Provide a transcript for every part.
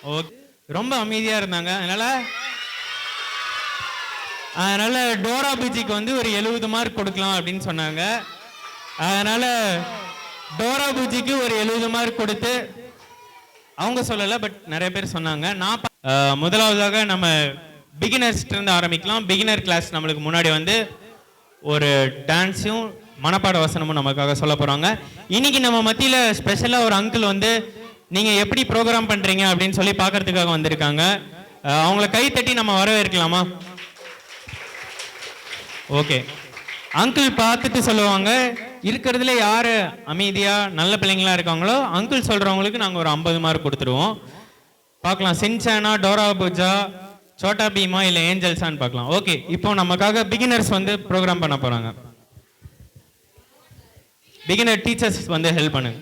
Okay, ரொம்ப அமைதியா இருந்தாங்க. அதனால டோரா பூஜிக்கு வந்து ஒரு 70 மார்க் கொடுக்கலாம் அப்படின்னு சொன்னாங்க. அதனால டோரா பூஜிக்கு ஒரு 70 மார்க் கொடுத்து, அவங்க சொல்லலை, பட் நிறைய பேர் சொன்னாங்க. நான் முதலாவதாக நம்ம பிகினர்ஸ்ட் இருந்து ஆரம்பிக்கலாம். பிகினர் கிளாஸ் நம்மளுக்கு முன்னாடி வந்து ஒரு டான்ஸும் மனப்பாட வசனமும் நமக்காக சொல்ல போறாங்க. இன்னைக்கு நம்ம மத்தியில ஸ்பெஷலா ஒரு அங்கிள் வந்து நீங்க எப்படி ப்ரோக்ராம் பண்றீங்க அப்படின்னு சொல்லி பார்க்கறதுக்காக வந்திருக்காங்க. அவங்கள கை தட்டி நம்ம வரவேற்கலாமா? ஓகே, அங்கிள் பார்த்துட்டு சொல்லுவாங்க, இருக்கிறதுல யாரு அமைதியா நல்ல பிள்ளைங்களா இருக்காங்களோ அங்கிள் சொல்றவங்களுக்கு நாங்கள் ஒரு 50 மார்க் கொடுத்துருவோம். பார்க்கலாம், சின்சானா, டோரா பூஜா, சோட்டா பீமா இல்லை ஏஞ்சல்ஸான்னு பார்க்கலாம். ஓகே, இப்போ நமக்காக பிகினர்ஸ் வந்து ப்ரோக்ராம் பண்ண போறாங்க. பிகினர் டீச்சர்ஸ் வந்து ஹெல்ப் பண்ணுங்க.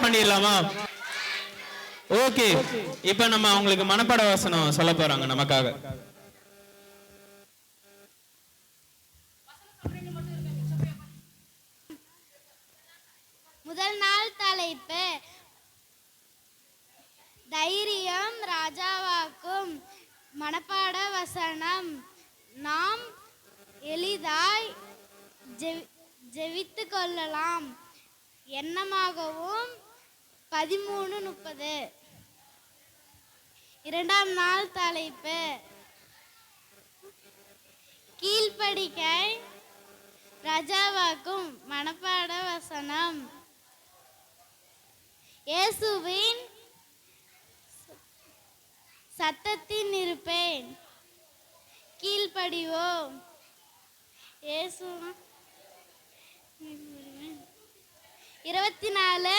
பண்ணிடலாமா? ஓகே, இப்ப நம்ம அவங்களுக்கு மனப்பாட வசனம் சொல்ல போறாங்க நமக்காக. முதல் நாள் தலைப்பு தைரியம் ராஜாவாக்கும். மனப்பாட வசனம், நாம் எளிதாய் ஜெபித்து கொள்ளலாம். எண்ணமாகவும் 13:30. இரண்டாம் நாள் தலைப்பு கீழ்ப்படிக்கை ராஜாவாக்கும். மனப்பாட வசனம், இயேசுவின் சத்தத்தின் இருப்பேன், கீழ்ப்படிவோம். இயேசு 24.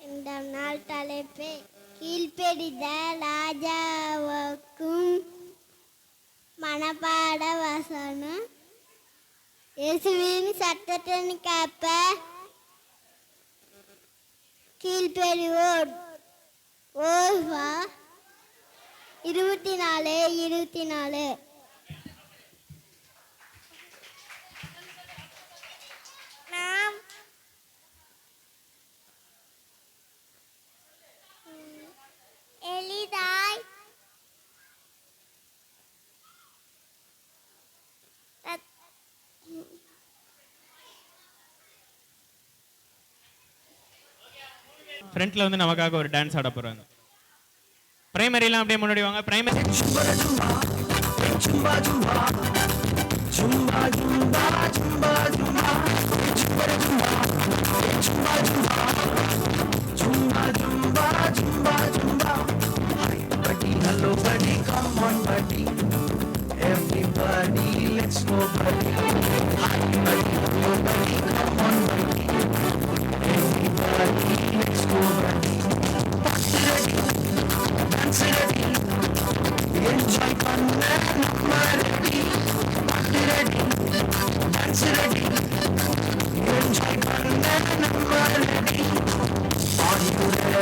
இரண்டாம் நாள் தலைப்பு கீழ்ப்படிதல் ராஜாவுக்கும். மனப்பாட வசனம், இயேசுவின் சத்தத்தின் கேட்ப கீழ்ப்படிவோம். 24. நாம் எளிதாய் ஃப்ரண்ட்ல வந்து நமக்காக ஒரு டான்ஸ் ஆட போறாங்க. பிரைமரிலாம் அப்படியே முன்னாடி வாங்க. Primary hello buddy, come on buddy, everybody let's go buddy. Hi buddy, hello buddy, come on buddy, everybody let's go buddy. Party ready, dance ready, enjoy பண்ண நம்ம ready. Party ready, dance ready, enjoy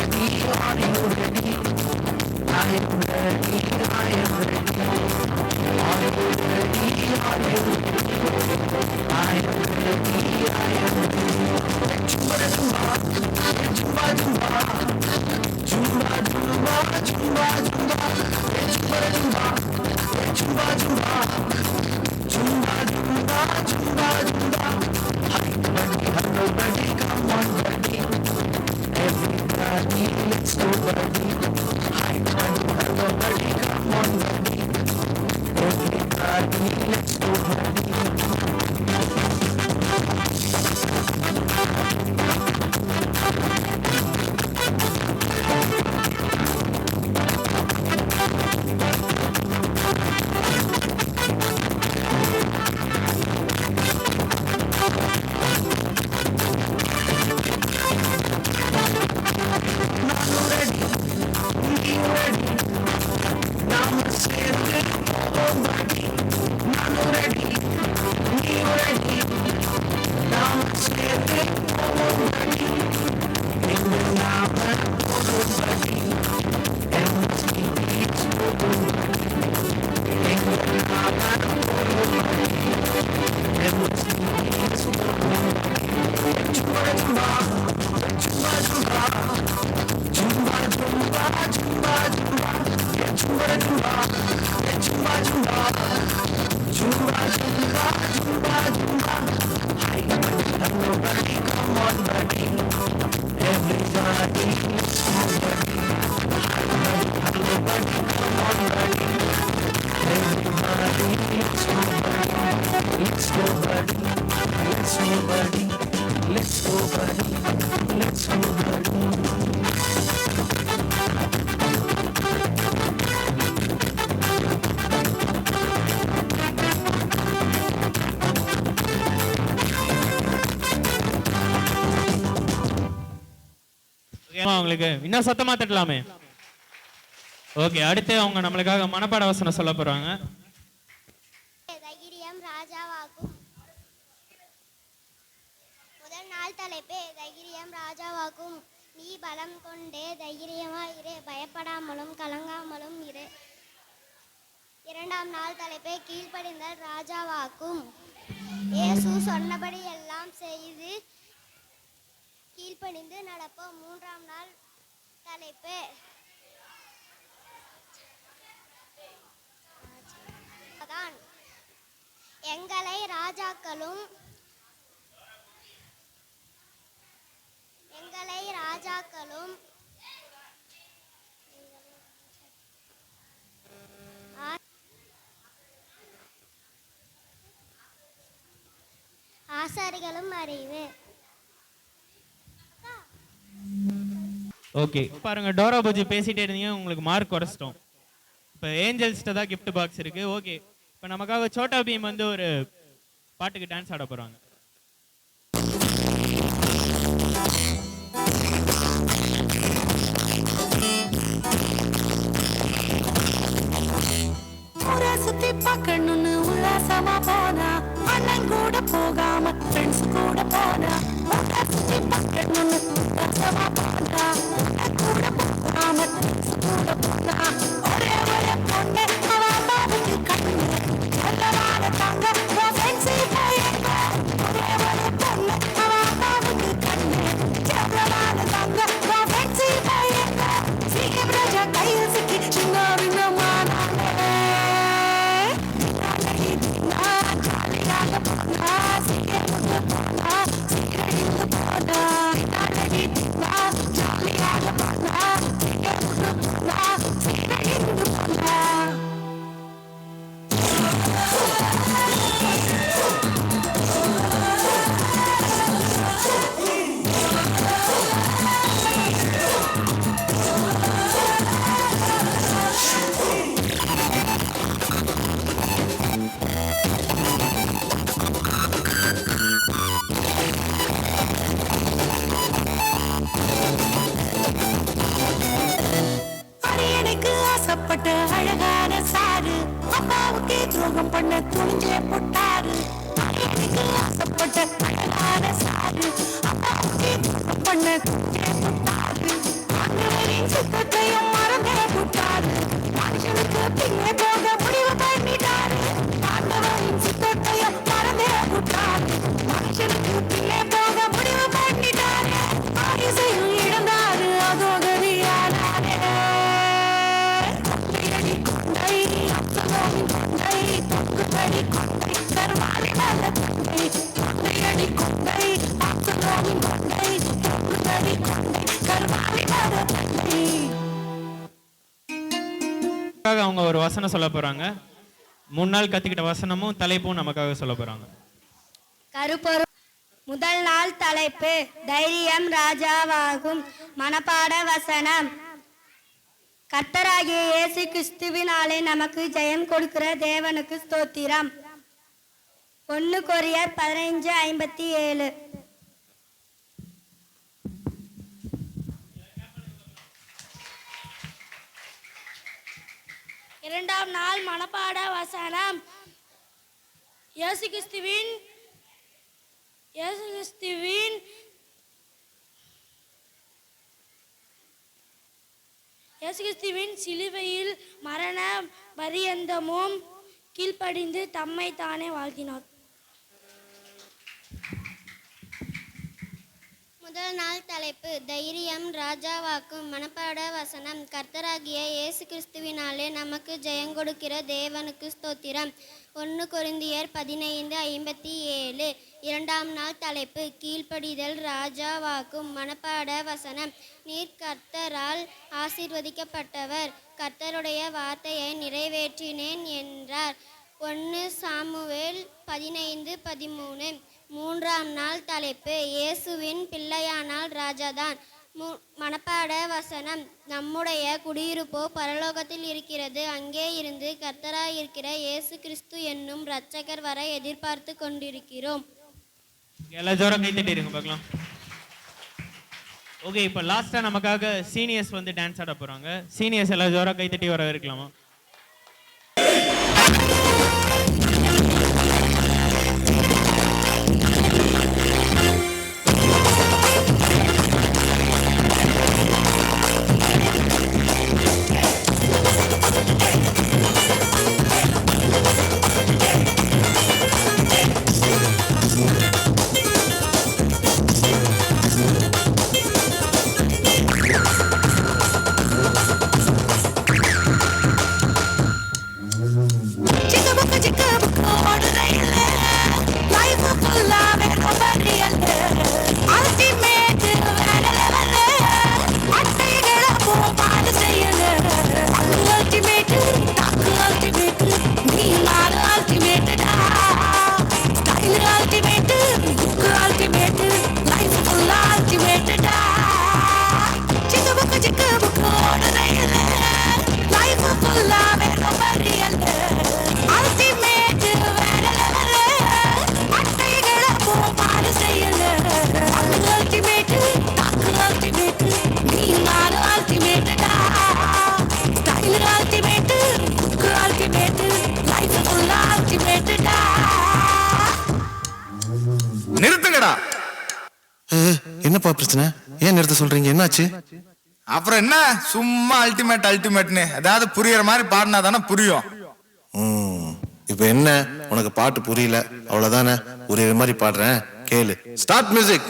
somebody, are you ready? I am ready, I am ready. Are you ready? Are you ready? I am ready, I am ready. Jumba, jumba, jumba, jumba, jumba, jumba, jumba, jumba, jumba, jumba, jumba, jumba, jumba, jumba, jumba. Hi, buddy, hello, buddy, come on, buddy. Everybody, let's go, buddy. Hi, buddy, hello, buddy, come on, buddy. Everybody, let's go, buddy. Let's go, buddy. Let's go, buddy. Let's go, buddy. Let's go, buddy. அவங்களுக்கு இன்னும் சத்தமா தட்டலாமே. Okay, அடுத்து அவங்க நம்மளுக்காக மனப்பாட வசனம் சொல்ல போறாங்க. தைரியம் ராஜாவாக்கும். முதல் நாள் தலைப்பே தைரியம் ராஜாவாக்கும். நீ பலம் கொண்டே தைரியமாயிரு, பயப்படாமலும் கலங்காமலும் இரு. இரண்டாம் நாள் தலைப்பே கீழ்ப்படிந்த ராஜாவாக்கும். இயேசு சொன்னபடி எல்லாம் செய்து கீழ்ப்படிந்து நடப்போம். மூன்றாம் நாள் தலைப்பு தான் எங்களை ராஜாக்களும் ஆசாரிகளும் அறிவு. ஓகே, பாருங்க, டோரா பூஜி பேசிட்டே இருந்தீங்க, உங்களுக்கு மார்க் குறைச்சிட்டோம். இப்போ ஏஞ்சல்ஸ்ட்ட தான் கிஃப்ட் பாக்ஸ் இருக்கு. ஓகே, இப்போ நமக்காக சோட்டா பீம் வந்து ஒரு பாட்டுக்கு டான்ஸ் ஆட போறாங்க. சுத்தி பார்க்கணும்னு உல்லாசமா போனா, அண்ணன் கூட போகாம ஃப்ரெண்ட்ஸ் கூட போனா. சுத்தி பார்க்கணும்னு உல்லாசமா போனா, அண்ணன் கூட போகாம ஃப்ரெண்ட்ஸ் கூட போனா. ஒரே ஒரு பொண்ணு அவ அம்மாவுக்கு கண்ணு, நல்லவான தங்க ஃப்ரெண்ட்ஸே போயிருக்க. ஒரே ஒரு பொண்ணு அவ அம்மாவுக்கு கண்ணு, நல்லவான தங்க ஃப்ரெண்ட்ஸே போயிருக்க. சீக்கிரம் ராஜா கையில் சிக்கி சின்ன விண்ணமான அழகான சாரு அப்பாவுக்கே துரோகம் பண்ண துணிஞ்சே போட்டாரு. எனக்கு ஆசைப்பட்ட அழகான சாரு அப்பாவுக்கே துரோகம் பண்ண துணிஞ்சே போட்டாரு. ஆண்டவரின் சித்தத்தையும் மறந்தே விட்டாரு. மனுஷனுக்கு பின்னே போக முடிவு பண்ணிட்டாரு. ஆண்டவரின் சித்தத்தையும் மறந்தே விட்டாரு. மனுஷனுக்கு பின்னே போக முடிவு பண்ணிட்டாரு. ஆயுசையும் இழந்தாரு, அதோ கதியானாரே. கொண்டையடி கொண்டை, அப்சலோமின் கொண்டை, தொங்குபடி கொண்டை, கர்வாலி நல்ல கொண்டை. கொண்டையடி கொண்டை, அப்சலோமின் கொண்டை, தொங்குபடி கொண்டை, கர்வாலி நல்ல கொண்டை. அவங்க ஒரு வசனம் சொல்ல போறாங்க. 3 நாள் கத்துக்கிட்ட வசனமும் தலைப்பும் நமக்காக சொல்ல போறாங்க. கருப்பொரு முதல் நாள் தலைப்பு தைரியம் ராஜாவாகும். மனப்பாட வசனம். கர்த்தராகிய இயேசு கிறிஸ்துவினாலே நமக்கு ஜெயம் கொடுக்கிற தேவனுக்கு ஸ்தோத்திரம். 1 கொரிந்தியர் 15:57. இரண்டாம் நாள் மனப்பாட வசனம். இயேசு கிறிஸ்துவின் சிலுவையில் மரண பரியந்தமும் கீழ்ப்படிந்து தம்மை தானே வாழ்த்தினார். முதல் நாள் தலைப்பு தைரியம் ராஜாவாக்கும். மனப்பாட வசனம். கர்த்தராகிய இயேசு கிறிஸ்துவினாலே நமக்கு ஜெயங்கொடுக்கிற தேவனுக்கு ஸ்தோத்திரம். 1 கொரிந்தியர் 15:57. இரண்டாம் நாள் தலைப்பு கீழ்ப்படிதல் ராஜாவாக்கும். மனப்பாட வசனம். நீர் கர்த்தரால் ஆசீர்வதிக்கப்பட்டவர், கர்த்தருடைய வார்த்தையை நிறைவேற்றினேன் என்றார். 1 சாமுவேல் 15:13. மூன்றாம் நாள் தலைப்பு இயேசுவின் பிள்ளையானால் ராஜாதான். மனப்பாட வசனம். நம்முடைய குடியிருப்போ பரலோகத்தில் இருக்கிறது. அங்கே இருந்து கர்த்தராயிருக்கிற இயேசு கிறிஸ்து என்னும் இரட்சகர் வர எதிர்பார்த்து கொண்டிருக்கிறோம். எல்லா ஜோரம் கை தட்டிடுங்க பார்க்கலாம். ஓகே, இப்போ லாஸ்டா நமக்காக சீனியர்ஸ் வந்து டான்ஸ் ஆட போறாங்க. சீனியர்ஸ் எல்லா ஜோரம் கை தட்டி வர இருக்கலாமா? நிறுத்துங்கடா. என்னப்பா பிரச்சனை? ஏன் நிறுத்த சொல்றீங்க? என்னாச்சு? அப்புறம் என்ன சும்மா அல்டிமேட்னு ஏதாவது புரியற மாதிரி பாடினா தானே புரியும். இப்ப என்ன, உனக்கு பாட்டு புரியல அவ்வளவுதானே? புரியற மாதிரி பாடுறேன், கேளு. Start music.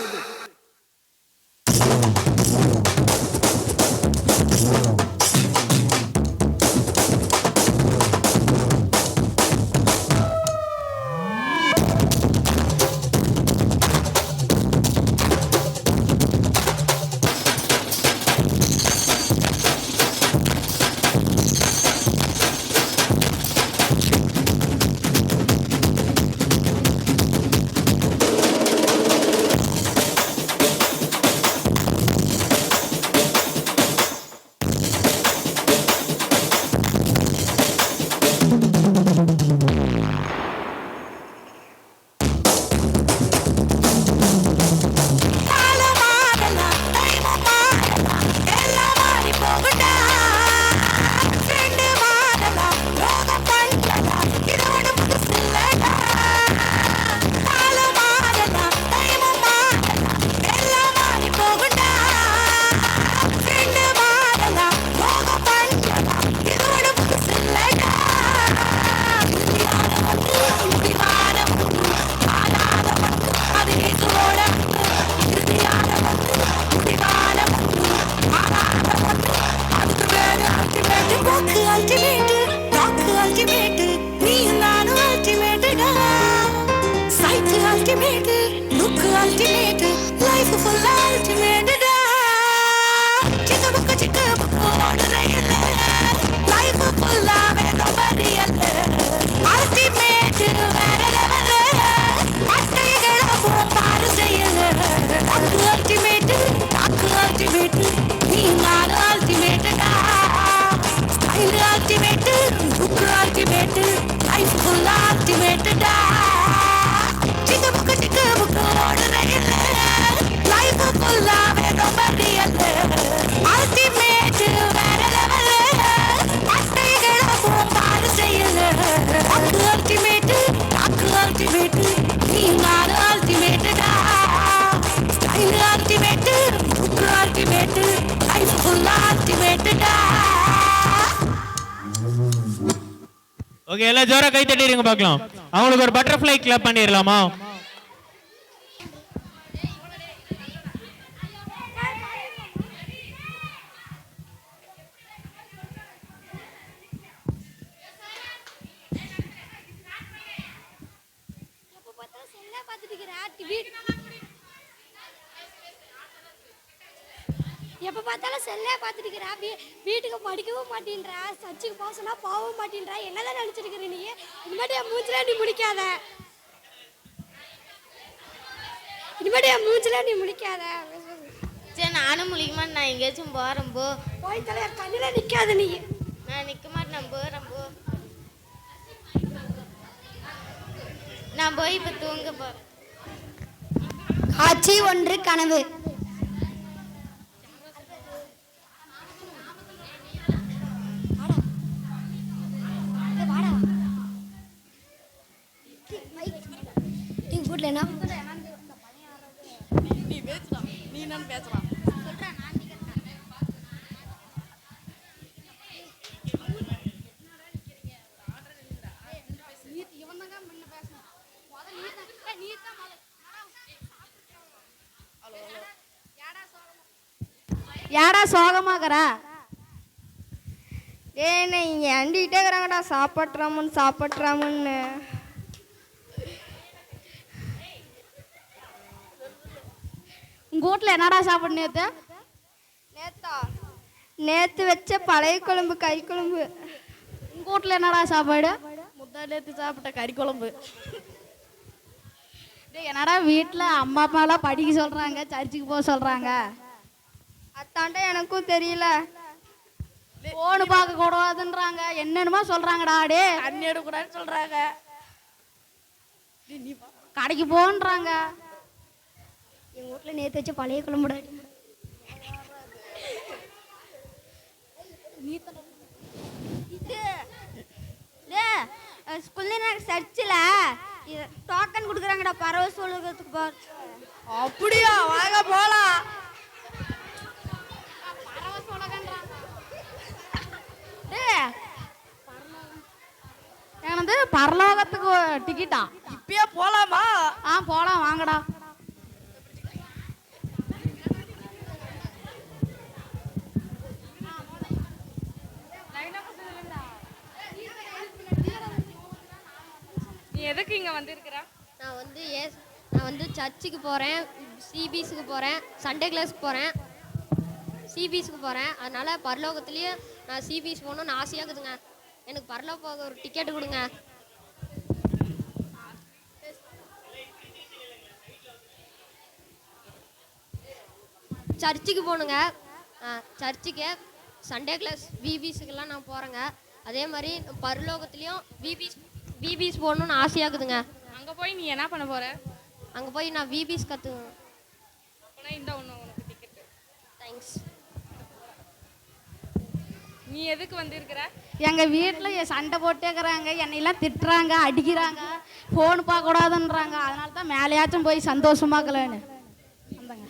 அல்டிமேட்டு லைஃப் ஃபுல்லா அல்டிமேட்டுடா. ஓகே, எல்லாம் ஜோரா கை தட்டிடுங்க பார்க்கலாம். அவங்களுக்கு ஒரு பட்டர்ஃப்ளை கிளப் பண்ணிடலாமா? எப்போ பார்த்தாலும் செல்லே பார்த்துட்டு வீட்டுக்கு படிக்கவும் மாட்டேன்றா, சர்ச்சுக்கு போக சொன்னா போகவும் மாட்டேன்றா. என்னதான் நினச்சிருக்கிற நீ? இனிமேட்டு என் மூஞ்சில நீ முடிக்காத, இனிமேட்டு என் மூஞ்சில நீ முடிக்காத. சரி நானும் முழிக்குமா, நான் எங்கேயாச்சும் போகிறேன் போ. போய் தலை என் கண்ணில் நிற்காத நீ. நான் நிற்க மாட்டேன், நான் போகிறேன் போ. நான் போய் இப்போ தூங்க போகிறேன். காட்சி ஒன்று கனவு. யாடா சோகமாகறா? ஏன்னு ஏண்டிகிட்டே இருக்கிறாங்கடா, சாப்பிட்றாமுன்னு. உங்க வீட்டில் என்னடா சாப்பிடு? நேற்று வச்ச பழைய குழம்பு, கறி குழம்பு. உங்க வீட்டில் என்னடா சாப்பாடு? முந்தா நேற்று சாப்பிட்ட கறி குழம்பு. என்னடா வீட்டில் அம்மா அப்பாலாம் படிக்க சொல்கிறாங்க, சர்ச்சுக்கு போக சொல்கிறாங்க. அத்தாண்ட எனக்கும் தெரியல. போனு பார்க்க கூடாதுன்றாங்க, என்னென்னமோ சொல்கிறாங்கடா. டே தண்ணி எடுக்கூடாதுன்னு சொல்கிறாங்க, கடைக்கு போன்றாங்க. எங்கள் வீட்டில் நேற்று வச்ச பழைய குழம்புடா. சர்ச்சில் டோக்கன் கொடுக்குறாங்கடா பரவ சொல்லுறதுக்கு போற. அப்படியா? வாங்க போலாம். எனது பரலோகத்துக்கு டிக்கெட்டா? இப்பயே போலாமா? போலாம் வாங்கடா. நீ எதுக்கு இங்க வந்திருக்கிற? நான் வந்து சர்ச்சுக்கு போகிறேன், சிபிஎஸ்க்கு போகிறேன், சண்டே கிளாஸ்க்கு போகிறேன், சிபிஎஸ்க்கு போகிறேன். அதனால் பரலோகத்துலேயே நான் சிபிஎஸ் போகணுன்னு ஆசையாகுதுங்க. எனக்கு பரலோகம் போக ஒரு டிக்கெட்டு கொடுங்க. சர்ச்சுக்கு போகணுங்க. சர்ச்சுக்கு சண்டே கிளாஸ் விபிஎஸ்க்கெல்லாம் நான் போகிறேங்க. அதே மாதிரி பரலோகத்துலேயும் விபிஎஸ் போகணுன்னு ஆசையாகுதுங்க. அங்க போய் நீ என்ன பண்ண போற? அங்கே போய் நான் விபிஎஸ் கற்றுக்குவேன். அப்போனா இந்த ஒன்று உனக்கு டிக்கெட்டு. தேங்க்ஸ். நீ எதுக்கு வந்திருக்கிற? எங்கள் வீட்டில் சண்டை போட்டேக்கிறாங்க, என்னையெல்லாம் திட்டுறாங்க, அடிக்கிறாங்க, ஃபோன் பார்க்கக்கூடாதுன்றாங்க. அதனால தான் மேலேயாச்சும் போய் சந்தோஷமாக்கலன்னு வந்தேங்க.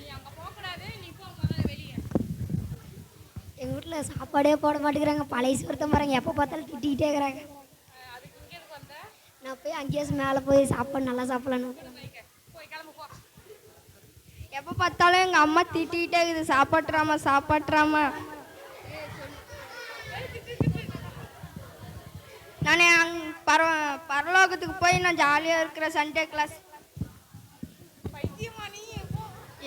எங்கள் வீட்டில் சாப்பாடே போட மாட்டேங்கிறாங்க, பழைய சோறு பாருங்க, எப்போ பார்த்தாலும் திட்டிக்கிட்டே இருக்கிறாங்க. நான் போய் அங்கேயாச்சும் மேலே போய் சாப்பாடு நல்லா சாப்பிடலான்னு. எப்போ பார்த்தாலும் எங்கள் அம்மா திட்டிகிட்டே இருக்குது, சாப்பாட்டுறாம. நான் பரலோகத்துக்கு போய் நான் ஜாலியாக இருக்கிற சண்டே கிளாஸ்.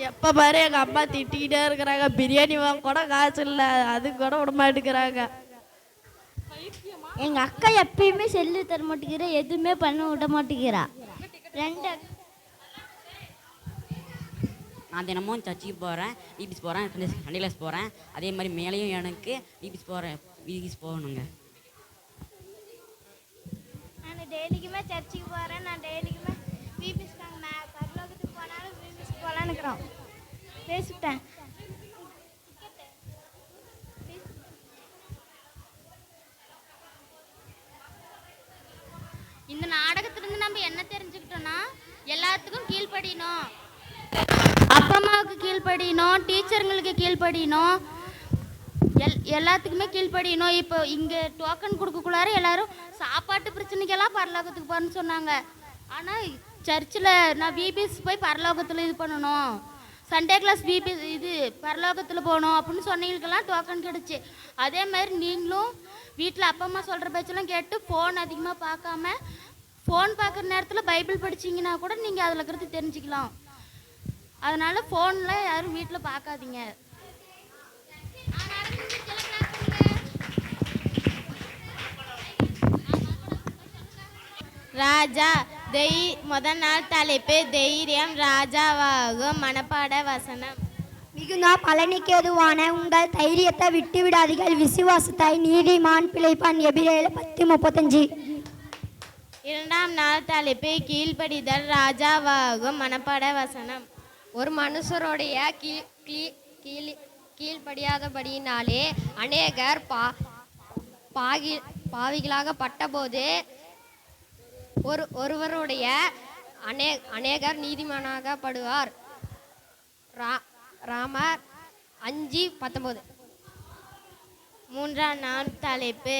எப்போ பாரு எங்கள் அம்மா திட்டிக்கிட்டே இருக்கிறாங்க, பிரியாணி வாங்க கூட காசு இல்லை, அது கூட விட மாட்டேங்கிறாங்க. எங்கள் அக்கா எப்பயுமே செல்லு தர மாட்டேங்கிறா, எதுவுமே பண்ண விட மாட்டேங்கிறா. நான் தினமும் சர்ச்சுக்கு போகிறேன், விபிஎஸ் போகிறேன், சண்டே கிளாஸ் போகிறேன். அதே மாதிரி மேலேயும் எனக்கு விபிஎஸ் போகணுங்க. நான் டெய்லிக்குமே சர்ச்சுக்கு போகிறேன், நான் டெய்லிக்குமே விபிஎஸ் பரலோகத்துக்கு போனாலும் விபிஎஸ் போகலான்னு இருக்கிறோம். பேசிவிட்டேன். இந்த நாடகத்திலிருந்து நம்ம என்ன தெரிஞ்சுக்கிட்டோம்னா, எல்லாத்துக்கும் கீழ்ப்படியணும், அப்பா அம்மாவுக்கு கீழ்ப்படி கீழ்ப்படியணும், டீச்சருங்களுக்கு கீழ்ப்படியணும், எல்லாத்துக்குமே கீழ்ப்படியணும். இப்போ இங்கே டோக்கன் கொடுக்கக்குள்ளார எல்லாரும் சாப்பாட்டு பிரச்சனைக்கெல்லாம் பரலோகத்துக்கு போகிறேன்னு சொன்னாங்க. ஆனால் சர்ச்சில் நான் பிபிஎஸ் போய் பரலோகத்தில் இது பண்ணணும், சண்டே கிளாஸ் பிபிஎஸ் இது பரலோகத்தில் போகணும் அப்படின்னு சொன்னவங்களுக்கெல்லாம் டோக்கன் கிடச்சி. அதே மாதிரி நீங்களும் வீட்டில் அப்பா அம்மா சொல்கிற பேச்செல்லாம் கேட்டு ஃபோன் அதிகமாக பார்க்காம, ஃபோன் பார்க்குற நேரத்தில் பைபிள் படிச்சிங்கன்னா கூட நீங்கள் அதில் இருக்கிறது தெரிஞ்சுக்கலாம். அதனால் ஃபோனில் யாரும் வீட்டில் பார்க்காதீங்க. ராஜா முதல் நாள் தலைப்பு தைரியம் ராஜாவாகும். மனப்பாட வசனம். மிகுந்த பலனுக்கு எதுவான உங்கள் தைரியத்தை விட்டு விடாதீர்கள், விசுவாசத்தாய் நீதிமான் பிழைப்பான். எபிரேயர் 10:35. இரண்டாம் நாள் தலைப்பு கீழ்ப்படிதல் ராஜாவாகும். மனப்பாட வசனம். ஒரு மனுஷருடைய கீழ்ப்படியாதபடியினாலே அநேகர் பாவிகளாக பட்டபோது ஒருவருடைய அநேகர் நீதிமானாகப்படுவார். ராமர் 5:19. மூன்றாம் நாள் தலைப்பு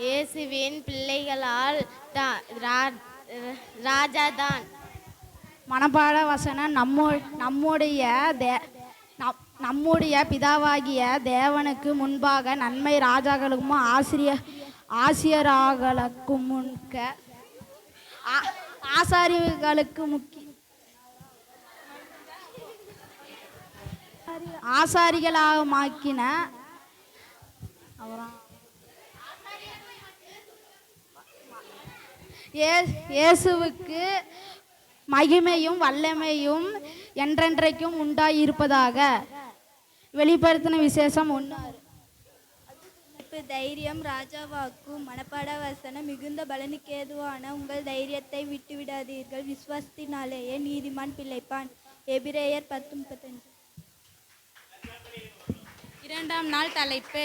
இயேசுவின் பிள்ளைகளால் ராஜாதான். மனப்பாட வசனம். நம்முடைய பிதாவாகிய தேவனுக்கு முன்பாக நன்மை ராஜாக்களுக்கும் ஆசாரிகளாமாக்கின இயேசுவுக்கு மகிமையும் வல்லமையும் என்றென்றைக்கும் உண்டாயிருப்பதாக. வெளிப்படுத்தின விசேஷம் 1. தைரியம் ராஜாவாக்கும். மனப்பாட வசனம். மிகுந்த பலனுக்கு ஏதுவான உங்கள் தைரியத்தை விட்டு விடாதீர்கள், விசுவாசத்தினாலேயே நீதிமான் பிழைப்பான். எபிரேயர் 10:35. இரண்டாம் நாள் தலைப்பு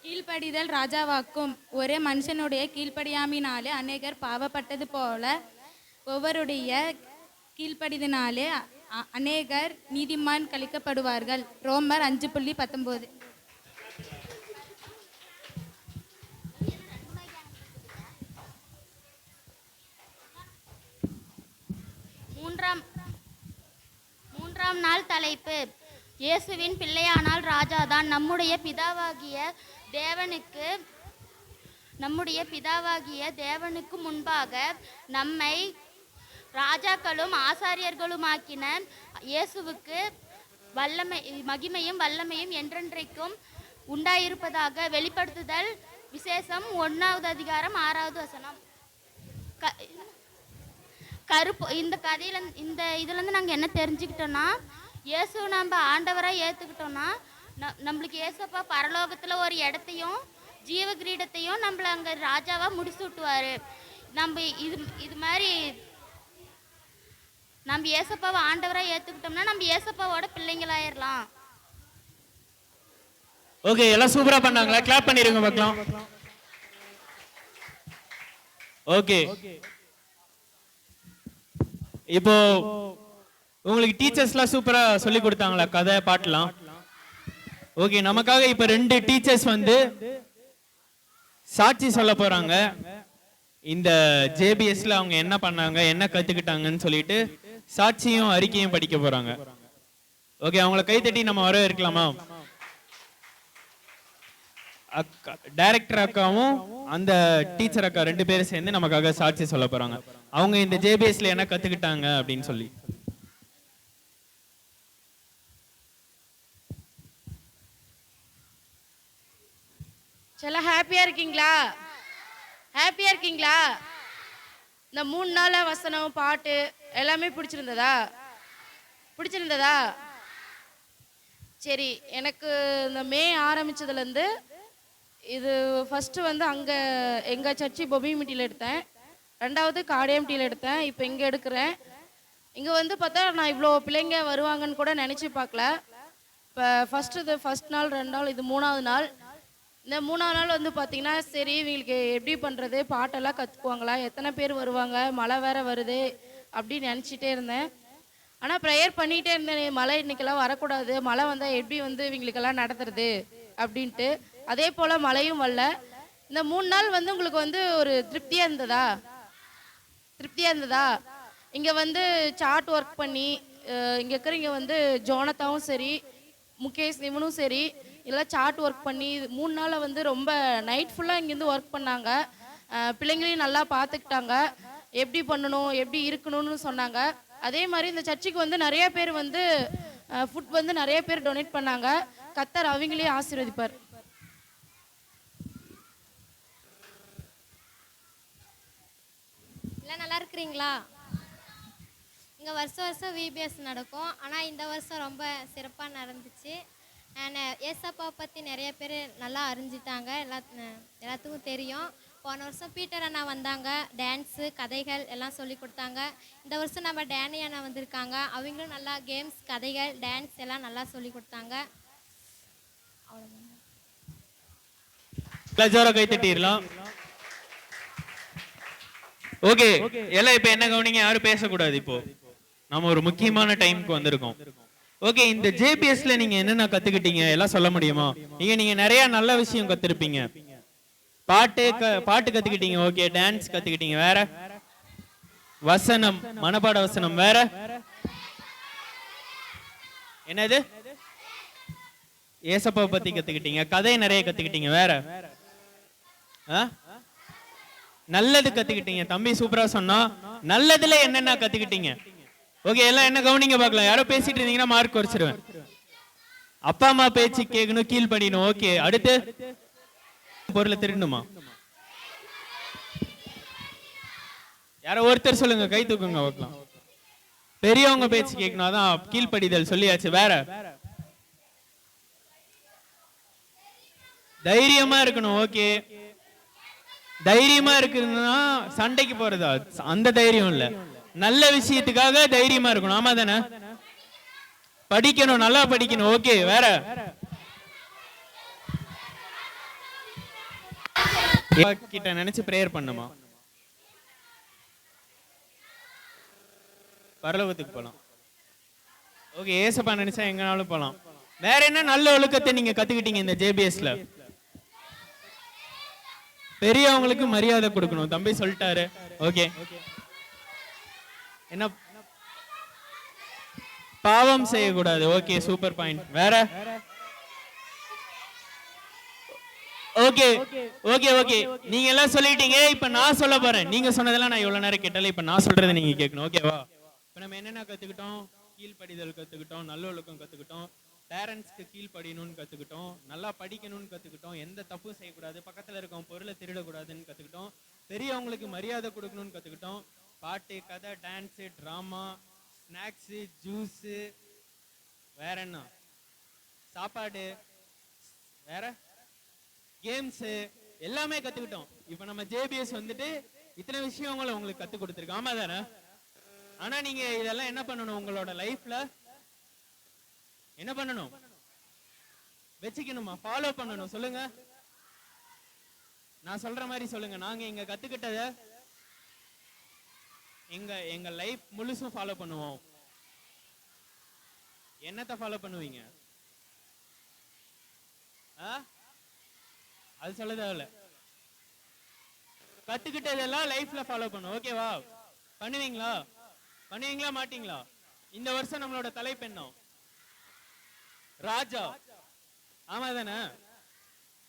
கீழ்ப்படிதல் ராஜாவாக்கும். ஒரே மனுஷனுடைய கீழ்ப்படியாமினாலே அநேகர் பாவப்பட்டது போல ஒவ்வொருடைய கீழ்ப்படிதினாலே அநேகர் நீதிமான் கழிக்கப்படுவார்கள். ரோமர் 5:19. மூன்றாம் நாள் தலைப்பு இயேசுவின் பிள்ளையானால் ராஜாதான். நம்முடைய பிதாவாகிய தேவனுக்கு முன்பாக நம்மை ராஜாக்களும் ஆசாரியர்களுமாக்கின இயேசுவுக்கு மகிமையும் வல்லமையும் என்றென்றைக்கும் உண்டாயிருப்பதாக. வெளிப்படுத்துதல் விசேஷம் 1வது அதிகாரம் 6வது வசனம். இந்த கதையில இந்த இதுலேருந்து நாங்கள் என்ன தெரிஞ்சுக்கிட்டோன்னா, இயேசு நம்ம ஆண்டவராக ஏற்றுக்கிட்டோன்னா நம்மளுக்கு இயேசப்பா பரலோகத்தில் ஒரு இடத்தையும் ஜீவ கிரீடத்தையும் நம்மளை அங்கே ராஜாவாக முடிச்சு விட்டுவார். நம்ம இது மாதிரி நம்ம இயேசப்பாவை ஆண்டவராக ஏற்றுக்கிட்டோம்னா நம்ம இயேசப்பாவோட பிள்ளைங்களாயிடலாம். ஓகே, எல்லாம் சூப்பரா பண்ணாங்களா? கிளாப் பண்ணிருங்க பார்க்கலாம். ஓகே, இப்போ உங்களுக்கு டீச்சர்ஸ்லாம் சூப்பரா சொல்லி கொடுத்தாங்களா கதை பாட்டுலாம்? ஓகே, நமக்காக இப்ப 2 டீச்சர்ஸ் வந்து சாட்சி சொல்ல போறாங்க. இந்த ஜேபிஎஸ்ல அவங்க என்ன பண்ணாங்க, என்ன கத்துக்கிட்டாங்கன்னு சொல்லிட்டு சாட்சியும் அறிக்கையும் படிக்க போறாங்க. ஓகே, அவங்கள கைத்தட்டி நம்ம வரவேற்கலாமா? டைரக்டர் அக்காவும் அந்த டீச்சர் அக்கா 2 பேரும் சேர்ந்து நமக்காக சாட்சி சொல்ல போறாங்க. அவங்க இந்த ஜேபிஎஸ்ல என்ன கத்துக்கிட்டாங்க அப்படின்னு சொல்லி. சில ஹாப்பியா இருக்கீங்களா? ஹாப்பியா இருக்கீங்களா? இந்த 3 நாள் வசனம் பாட்டு எல்லாமே பிடிச்சிருந்ததா? சரி, எனக்கு இந்த மே ஆரம்பிச்சதுலேருந்து இது ஃபஸ்ட்டு வந்து அங்கே எங்கள் சர்ச்சி பொபிமிட்டியில் எடுத்தேன், 2வது காடியம்டியில் எடுத்தேன், இப்போ இங்கே எடுக்கிறேன். இங்கே வந்து பார்த்தா நான் இவ்வளோ பிள்ளைங்க வருவாங்கன்னு கூட நினச்சி பார்க்கல. இப்போ ஃபஸ்ட் நாள் 2 நாள், இது 3வது நாள். இந்த 3வது நாள் வந்து பார்த்திங்கன்னா சரி இவங்களுக்கு எப்படி பண்ணுறது, பாட்டெல்லாம் கற்றுக்குவாங்களா, எத்தனை பேர் வருவாங்க, மழை வேறு வருது அப்படின்னு நினச்சிட்டே இருந்தேன். ஆனால் ப்ரேயர் பண்ணிகிட்டே இருந்தேன், மழை இன்னைக்கெல்லாம் வரக்கூடாது, மழை வந்தால் எப்படி வந்து இவங்களுக்கெல்லாம் நடத்துறது அப்படின்ட்டு. அதே போல் மழையும் வரல. இந்த 3 நாள் வந்து உங்களுக்கு வந்து ஒரு திருப்தியாக இருந்ததா? இங்கே வந்து சார்ட் ஒர்க் பண்ணி இங்கே இருக்கிறவங்க வந்து ஜோனத்தாவும் சரி, முகேஷ் இவனும் சரி, எல்லாம் சார்ட் ஒர்க் பண்ணி 3 நாளில் வந்து ரொம்ப நைட் ஃபுல்லாக இங்கேருந்து ஒர்க் பண்ணாங்க. பிள்ளைங்களையும் நல்லா பார்த்துக்கிட்டாங்க, எப்படி பண்ணணும் எப்படி இருக்கணும்னு சொன்னாங்க. அதே மாதிரி இந்த சர்ச்சுக்கு வந்து நிறைய பேர் வந்து ஃபுட் வந்து நிறைய பேர் டொனேட் பண்ணாங்க. கர்த்தர் அவங்களே ஆசீர்வதிப்பார். எல்லாம் நல்லா இருக்கிறீங்களா? இங்கே வருஷம் விபிஎஸ் நடக்கும். ஆனால் இந்த வருஷம் ரொம்ப சிறப்பாக நடந்துச்சு. ஏசப்பா பற்றி நிறைய பேர் நல்லா அறிஞ்சிட்டாங்க, எல்லாத்துக்கும் தெரியும். போன வருஷம் பீட்டர் அண்ணா வந்தாங்க, டான்ஸு கதைகள் எல்லாம் சொல்லி கொடுத்தாங்க. இந்த வருஷம் நம்ம டேனி அண்ணா வந்திருக்காங்க, அவங்களும் நல்லா கேம்ஸ் கதைகள் டான்ஸ் எல்லாம் நல்லா சொல்லி கொடுத்தாங்க. அவ்வளோதான். கை தட்டிடலாம். ஓகே, எல்லாம் இப்போ என்ன கவனிங்க, யாரும் பேசக்கூடாது. இப்போ நம்ம ஒரு முக்கியமான டைமுக்கு வந்திருக்கோம். ஓகே, இந்த ஜேபிஎஸ்ல நீங்க என்னென்ன கத்துக்கிட்டீங்க எல்லாம் சொல்ல முடியுமா? நீங்க நிறைய நல்ல விஷயம் கத்துருப்பீங்க. பாட்டு கத்துக்கிட்டீங்க, ஓகே. டான்ஸ் கத்துக்கிட்டீங்க, வேற வசனம், மனப்பாட வசனம், வேற என்னது? ஏசப்பா பத்தி கத்துக்கிட்டீங்க, கதை நிறைய கத்துக்கிட்டீங்க, வேற நல்லது கத்துக்கிட்டீங்க. தம்பி சூப்பரா சொன்னா. நல்லதுல என்னென்ன கத்துக்கிட்டீங்க? ஓகே, எல்லாம் என்ன கவனிங்க பார்க்கலாம். யாரோ பேசிட்டு இருந்தீங்கன்னா மார்க் குறைச்சிருவேன். அப்பா அம்மா பேச்சு கேட்கணும், கீழ்படியணும். ஓகே, அடுத்து பொருளை திருடணுமா? யாரோ ஒருத்தர் சொல்லுங்க, கை தூக்குங்க பார்க்கலாம். பெரியவங்க பேச்சு கேட்கணும், அதான் கீழ்படிதல் சொல்லியாச்சு. வேற தைரியமா இருக்கணும். ஓகே, தைரியமா இருக்குதுன்னா சண்டைக்கு போறதா? அந்த தைரியம் இல்ல, நல்ல விஷயத்துக்காக தைரியமா இருக்கணும். ஆமா தானே? படிக்கணும், நல்லா படிக்கணும். ஓகே, வேற கிட்ட நினைச்சு பிரேயர் பண்ணுமா? பரலோகத்துக்கு போலாம். ஓகே, ஏசப்பா நினைச்சா எங்கனாலும் போலாம். வேற என்ன நல்ல ஒழுக்கத்தை நீங்க கத்துக்கிட்டீங்க இந்த ஜேபிஎஸ்ல? பெரியவங்களுக்கு மரியாதை கொடுக்கணும், தம்பி சொல்லிட்டாரு. ஓகே, என்ன பாவம் செய்யக்கூடாது. Okay, super point. வேற ஓகே ஓகே ஓகே, நீங்க எல்லாம் சொல்லிட்டீங்க. இப்ப நான் சொல்ல போறேன். நீங்க சொன்னதெல்லாம் நான் இவ்வளவு நேரம் கேட்டல, இப்ப நான் சொல்றதை நீங்க கேட்கணும். ஓகேவா? இப்ப நம்ம என்னென்ன கத்துக்கிட்டோம்? கீழ்ப்படிதல் கத்துக்கிட்டோம், நல்லொழுக்கம் கத்துக்கிட்டோம், பேரண்ட்ஸ்க்கு கீழ்ப்படியணும்னு கத்துக்கிட்டோம், நல்லா படிக்கணும்னு கத்துக்கிட்டோம், எந்த தப்பும் செய்யக்கூடாது, பக்கத்துல இருக்கவங்க பொருளை திருடக்கூடாதுன்னு கத்துக்கிட்டோம், பெரியவங்களுக்கு மரியாதை கொடுக்கணும்னு கத்துக்கிட்டோம், பாட்டு கதை டான்ஸு டிராமா ஸ்நாக்ஸு ஜூஸு, வேற என்ன, சாப்பாடு, வேற கேம்ஸு எல்லாமே கத்துக்கிட்டோம். இப்போ நம்ம ஜேபிஎஸ் வந்துட்டு இத்தனை விஷயங்களை உங்களுக்கு கத்து கொடுத்துருக்கு. ஆமா தானே? ஆனா நீங்க இதெல்லாம் என்ன பண்ணணும்? உங்களோட லைஃப்ல என்ன பண்ணணும்? வச்சுக்கணுமா? ஃபாலோ பண்ணணும். சொல்லுங்க, நான் சொல்ற மாதிரி சொல்லுங்க. நாங்க இங்க கத்துக்கிட்டத எங்க லைஃப் முழுசும் ஃபாலோ பண்ணுவோம். என்னத்தை ஃபாலோ பண்ணுவீங்க? அது சொல்ல தேவையில்ல. கத்துக்கிட்டதெல்லாம் லைஃப்ல ஃபாலோ பண்ணும். ஓகேவா? பண்ணுவீங்களா? பண்ணுவீங்களா மாட்டீங்களா? இந்த வருஷம் நம்மளோட தலைப்பு என்ன? ராஜா. ஆமா தானே?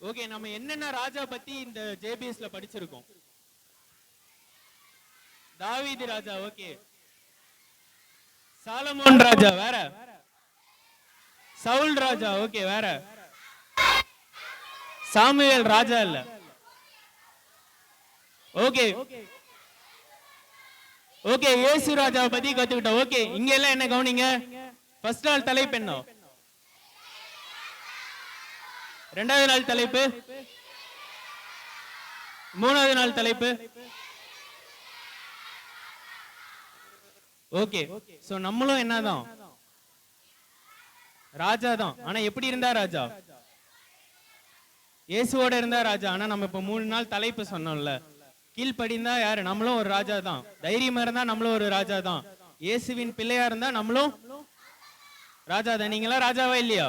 ஓகே, நம்ம என்னென்ன ராஜா பத்தி இந்த ஜேபிஎஸ்ல படிச்சிருக்கோம்? தாவீது ராஜா, ஓகே. சாலமோன் ராஜா, வேற சவுல் ராஜா, ஓகே. வேற சாமுவேல் ராஜா இல்ல. ஓகே ஓகே, இயேசு ராஜாவை பத்தி கத்துக்கிட்டோம். ஓகே, இங்க எல்லாம் என்ன கவனிங்க? ஃபர்ஸ்ட் நாள் தலைப்பு என்ன? ரெண்டாவது நாள் தலைப்பு, மூணாவது நாள் தலைப்பு. ஓகே, சோ நம்மளும் என்னதான் ராஜா தான். ஆனா எப்படி இருந்தா ராஜா? இயேசுவோட இருந்தா ராஜா. ஆனா நம்ம இப்ப 3 நாள் தலைப்பு சொன்னோம்ல, கீழ்ப்படிந்தா யாரு? நம்மளும் ஒரு ராஜா தான். தைரியமா இருந்தா நம்மளும் ஒரு ராஜா தான். இயேசுவின் பிள்ளையா இருந்தா நம்மளும் ராஜா தான். நீங்களா ராஜாவா இல்லையா?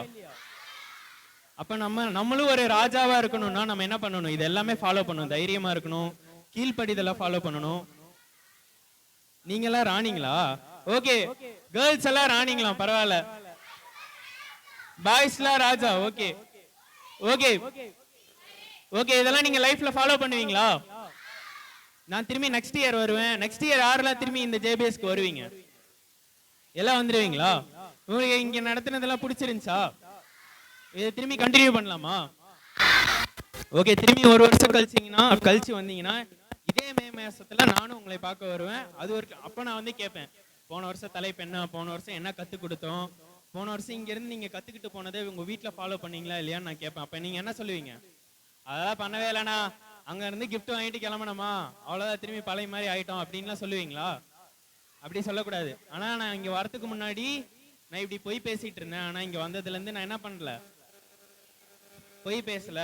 அப்ப நம்மளும் ஒரு ராஜாவா இருக்கணும்னா நம்ம என்ன பண்ணணும்? இது எல்லாமே ஃபாலோ பண்ணணும். தைரியமா இருக்கணும், கீழ்ப்படிதெல்லாம் ஃபாலோ பண்ணணும். நீங்களாம் ராணிங்களா? ஓகே, கேர்ள்ஸ் எல்லாம் ராணிங்களா? பரவாயில்ல. பாய்ஸ்லாம் ராஜா. ஓகே ஓகே ஓகே, இதெல்லாம் நீங்க லைஃப்ல ஃபாலோ பண்ணுவீங்களா? நான் திரும்பி நெக்ஸ்ட் இயர் வருவேன். நெக்ஸ்ட் இயர் யாரெல்லாம் திரும்பி இந்த ஜேபிஎஸ்க்கு வருவீங்க? எல்லாம் வந்துருவீங்களா? உங்களுக்கு இங்க நடத்தினதெல்லாம் பிடிச்சிருந்துச்சா? இதை திரும்பி கண்டினியூ பண்ணலாமா? ஓகே, திரும்பி ஒரு வருஷம் கழிச்சு வந்தீங்கன்னா இதே மே மாசத்துல நானும் உங்களை பார்க்க வருவேன். அது ஒரு அப்ப நான் வந்து கேட்பேன், போன வருஷம் தலைப்பு என்ன, போன வருஷம் என்ன கத்து கொடுத்தோம், போன வருஷம் இங்க இருந்து நீங்க கத்துக்கிட்டு போனதை உங்க வீட்டுல ஃபாலோ பண்ணீங்களா இல்லையான்னு நான் கேட்பேன். அப்ப நீங்க என்ன சொல்லுவீங்க? அதெல்லாம் பண்ணவே இல்லைண்ணா, அங்க இருந்து கிஃப்ட் வாங்கிட்டு கிளம்பணுமா, அவ்வளவுதான், திரும்பி பழைய மாதிரி ஆயிட்டோம் அப்படின்லாம் சொல்லுவீங்களா? அப்படி சொல்லக்கூடாது. ஆனா நான் இங்க வரதுக்கு முன்னாடி நான் இப்படி பொய் பேசிட்டு இருந்தேன். ஆனா இங்க வந்ததுல இருந்து நான் என்ன பண்ணல, பொய் பேசல.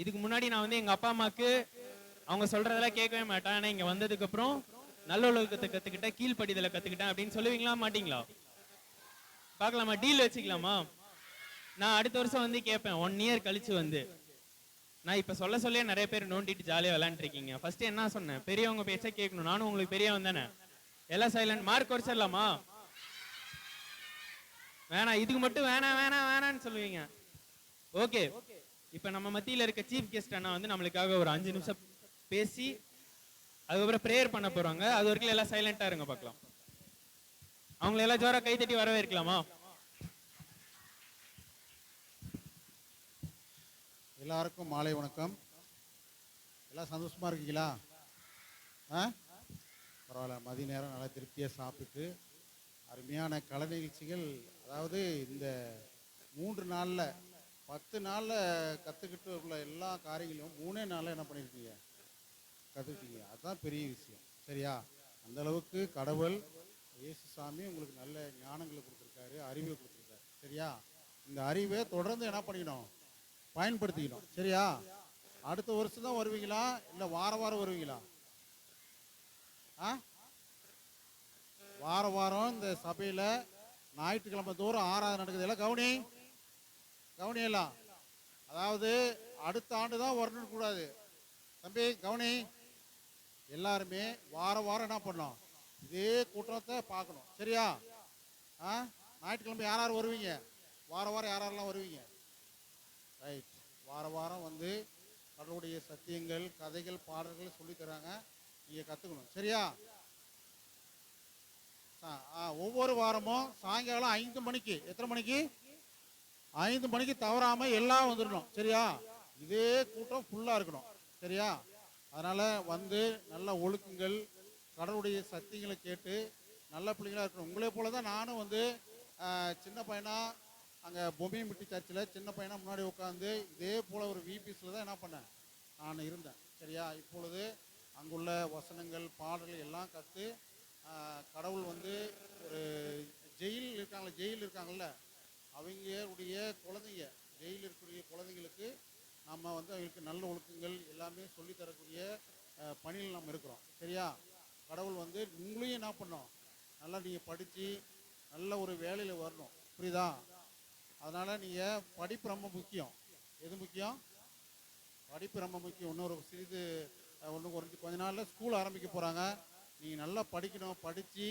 இதுக்கு முன்னாடி நான் வந்து எங்க அப்பா அம்மாக்கு அவங்க சொல்றதெல்லாம் கேட்கவே மாட்டேன். ஆனா இங்க வந்ததுக்கு அப்புறம் நல்ல ஒழுக்கத்தை கத்துக்கிட்டேன், கீழ்ப்படிதலை கத்துக்கிட்டேன் அப்படின்னு சொல்லுவீங்களா மாட்டீங்களா? பார்க்கலாமா? டீல் வச்சுக்கலாமா? நான் அடுத்த வருஷம் வந்து கேட்பேன், 1 இயர் கழிச்சு வந்து. நான் இப்ப சொல்ல நிறைய பேர் நோண்டிட்டு ஜாலியா விளையாண்டுருக்கீங்க. ஃபர்ஸ்ட் என்ன சொன்னேன்? பெரியவங்க பேச்ச கேட்கணும். நானும் உங்களுக்கு பெரியவன் தானே. எல்லாம் சைலண்ட். மார்க் குறைச்சிடலாமா? வேணாம், இதுக்கு மட்டும் வேணான்னு சொல்லுவீங்க. ஓகே, இப்ப நம்ம மத்தியில இருக்க சீஃப் கெஸ்ட் அண்ணா வந்து நம்மளுக்காக ஒரு 5 நிமிஷம் பேசி அதுக்கப்புறம் பிரேயர் பண்ண போறாங்க. அது வரைக்கும் எல்லாம் சைலண்டா இருங்க பார்க்கலாம். அவங்களை எல்லாம் ஜோரா கை தட்டி வரவேற்கலாமா? எல்லாருக்கும் மாலை வணக்கம். எல்லாம் சந்தோஷமா இருக்கீங்களா? பரவாயில்ல, மதிய நேரம் நல்லா திருப்தியாக சாப்பிட்டு அருமையான கலை நிகழ்ச்சிகள். அதாவது இந்த 3 நாளில் 10 நாளில் கற்றுக்கிட்டு உள்ள எல்லா காரியங்களையும் 3 நாளில் என்ன பண்ணியிருக்கீங்க? கற்றுக்கிட்டீங்க. அதுதான் பெரிய விஷயம். சரியா? அந்த அளவுக்கு கடவுள் இயேசு சாமி உங்களுக்கு நல்ல ஞானங்களை கொடுத்துருக்காரு, அறிவை கொடுத்துருக்காரு. சரியா? இந்த அறிவை தொடர்ந்து என்ன பண்ணிக்கணும்? பயன்படுத்திக்கணும். சரியா? அடுத்த வருஷம் தான் வருவீங்களா இல்லை வாரம் வருவீங்களா? வாரம் இந்த சபையில் ஞாயிற்றுக்கிழமை தோறும் ஆராதனை நடக்குது. எல்லாம் கவனி எல்லாம். அதாவது அடுத்த ஆண்டு தான் வரணும்னு கூடாது தம்பி, கவனி. எல்லாருமே வாரம் என்ன பண்ணணும்? இதே கூட்டத்தை பார்க்கணும். சரியா? ஞாயிற்றுக்கிழமை யார் வருவீங்க? வாரம் யாரெல்லாம் வருவீங்க? ரைட். வாரம் வந்து கடவுளுடைய சத்தியங்கள், கதைகள், பாடல்கள் சொல்லித்தராங்க. நீங்கள் கற்றுக்கணும். சரியா? ஒவ்வொரு வாரமும் சாயங்காலம் 5 மணிக்கு, எத்தனை மணிக்கு? 5 மணிக்கு தவறாமல் எல்லாம் வந்துடணும். சரியா? இதே கூட்டம் ஃபுல்லாக இருக்கணும். சரியா? அதனால் வந்து நல்ல ஒழுக்கங்கள், கடவுளுடைய சத்தியங்களை கேட்டு நல்ல பிள்ளைங்களாக இருக்கணும். உங்களே போல தான் நானும் வந்து சின்ன பையனாக அங்கே பொம்மிமிட்டி சர்ச்சில் சின்ன பையனாக முன்னாடி உட்காந்து இதே போல் ஒரு விபிஎஸ்ல தான் என்ன பண்ணேன், நான் இருந்தேன். சரியா? இப்பொழுது அங்குள்ள வசனங்கள், பாடல்கள் எல்லாம் கற்று கடவுள் வந்து ஒரு ஜெயில் இருக்காங்கல்ல, அவங்களுடைய குழந்தைங்க, ஜெயிலில் இருக்கக்கூடிய குழந்தைங்களுக்கு நம்ம வந்து அவங்களுக்கு நல்ல ஒழுக்கங்கள் எல்லாமே சொல்லித்தரக்கூடிய பணியில் நம்ம இருக்கிறோம். சரியா? கடவுள் வந்து உங்களையும் என்ன பண்ணோம், நல்லா நீங்கள் படித்து நல்ல ஒரு வேலையில் வரணும். புரியுதா? அதனால் நீங்கள் படிப்பு ரொம்ப முக்கியம். எது முக்கியம்? படிப்பு ரொம்ப முக்கியம். இன்னொரு சிறிது கொஞ்ச நாளில் ஸ்கூல் ஆரம்பிக்க போகிறாங்க. நீங்கள் நல்லா படிக்கணும். படித்து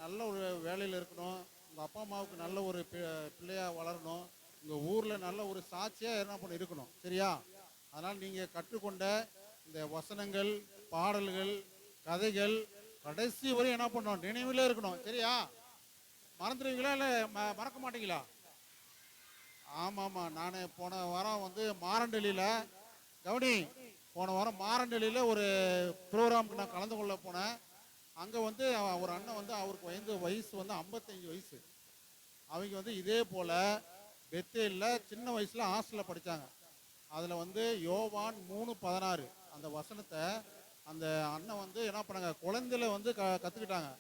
நல்ல ஒரு வேலையில் இருக்கணும். உங்கள் அப்பா அம்மாவுக்கு நல்ல ஒரு பிள்ளையாக வளரணும். உங்கள் ஊரில் நல்ல ஒரு சாட்சியாக என்ன பண்ண இருக்கணும். சரியா? அதனால் நீங்கள் கற்றுக்கொண்ட இந்த வசனங்கள், பாடல்கள், கதைகள் கடைசி வரையும் என்ன பண்ணணும், நினைவிலே இருக்கணும். சரியா? மறந்துடுவீங்களா இல்லை மறக்க மாட்டீங்களா? ஆமாம். நான் போன வாரம் வந்து மாரண்டலியில் போன வாரம் மாரண்டலியில் ஒரு ப்ரோக்ராமுக்கு நான் கலந்து கொள்ள போனேன். அங்கே வந்து ஒரு அண்ணன் வந்து அவருக்கு வயசு வந்து 55 வயசு. அவங்க வந்து இதே போல் பெத்தேலில் சின்ன வயசில் ஹாஸ்டலில் படித்தாங்க. அதில் வந்து யோவான் 3:16 அந்த வசனத்தை அந்த அண்ணன் வந்து என்ன பண்ணாங்க, குழந்தையில வந்து கற்றுக்கிட்டாங்க.